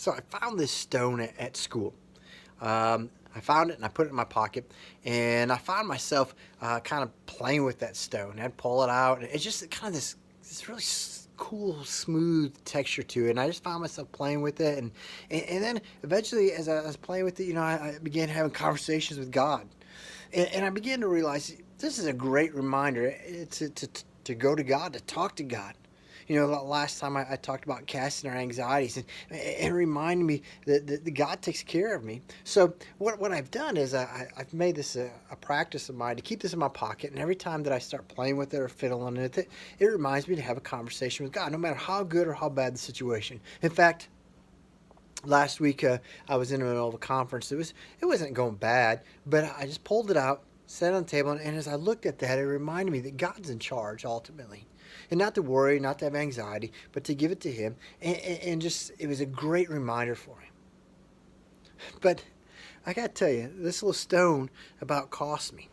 So I found this stone at school. I found it and I put it in my pocket, and I found myself kind of playing with that stone. I'd pull it out, and it's just kind of this really cool, smooth texture to it. And I just found myself playing with it, and then eventually, as I was playing with it, I began having conversations with God, and I began to realize this is a great reminder to go to God, to talk to God. Last time I talked about casting our anxieties, and it reminded me that God takes care of me. So what I've done is I've made this a practice of mine to keep this in my pocket, and every time that I start playing with it or fiddling with it, it reminds me to have a conversation with God, no matter how good or how bad the situation. In fact, last week I was in the middle of a conference. It wasn't going bad, but I just pulled it out, set it on the table, and as I looked at that, it reminded me that God's in charge ultimately, and not to worry, not to have anxiety, but to give it to Him, and just it was a great reminder for me. But I got to tell you, this little stone about cost me,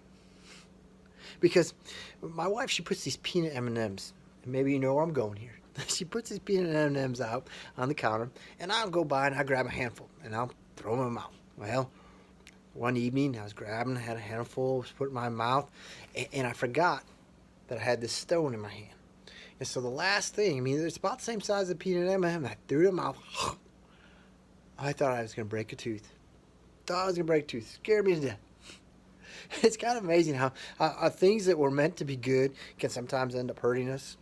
because my wife, she puts these peanut M&Ms, and maybe you know where I'm going here. She puts these peanut M&Ms out on the counter, and I'll go by and I grab a handful and I'll throw them in my mouth. Well, one evening I was grabbing, I had a handful, was put in my mouth, and I forgot that I had this stone in my hand. And so the last thing, it's about the same size as a peanut M&M, and I threw it in my mouth. I thought I was going to break a tooth. Thought I was going to break a tooth. Scared me to death. It's kind of amazing how things that were meant to be good can sometimes end up hurting us,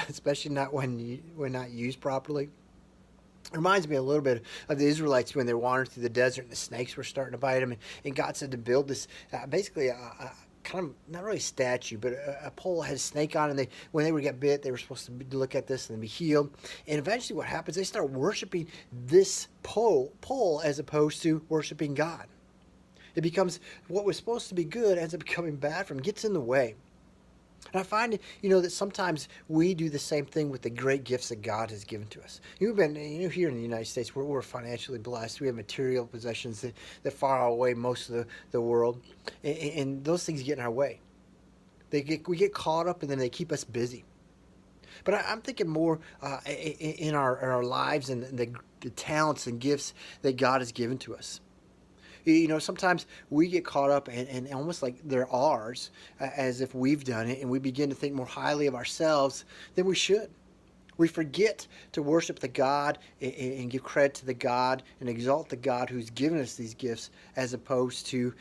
especially not when not used properly. It reminds me a little bit of the Israelites when they were wandering through the desert and the snakes were starting to bite them, and God said to build this basically a kind of not really a statue, but a pole that had a snake on it. And when they would get bit, they were supposed to look at this and be healed. And eventually, what happens? They start worshiping this pole as opposed to worshiping God. It becomes what was supposed to be good ends up becoming bad from, gets in the way. And I find, that sometimes we do the same thing with the great gifts that God has given to us. You've been, here in the United States, we're financially blessed. We have material possessions that far outweigh most of the world. And those things get in our way. We get caught up, and then they keep us busy. But I'm thinking more in our lives and the talents and gifts that God has given to us. Sometimes we get caught up and almost like they're ours, as if we've done it, and we begin to think more highly of ourselves than we should. We forget to worship the God and give credit to the God and exalt the God who's given us these gifts, as opposed to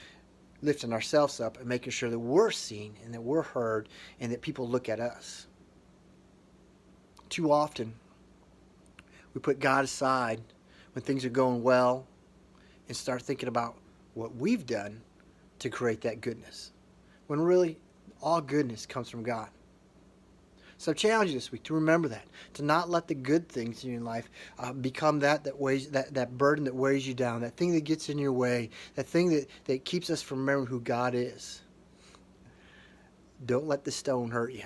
lifting ourselves up and making sure that we're seen and that we're heard and that people look at us. Too often, we put God aside when things are going well and start thinking about what we've done to create that goodness, when really all goodness comes from God. So I challenge you this week to remember that, to not let the good things in your life become that weighs that burden that weighs you down, that thing that gets in your way, that thing that keeps us from remembering who God is. Don't let the stone hurt you.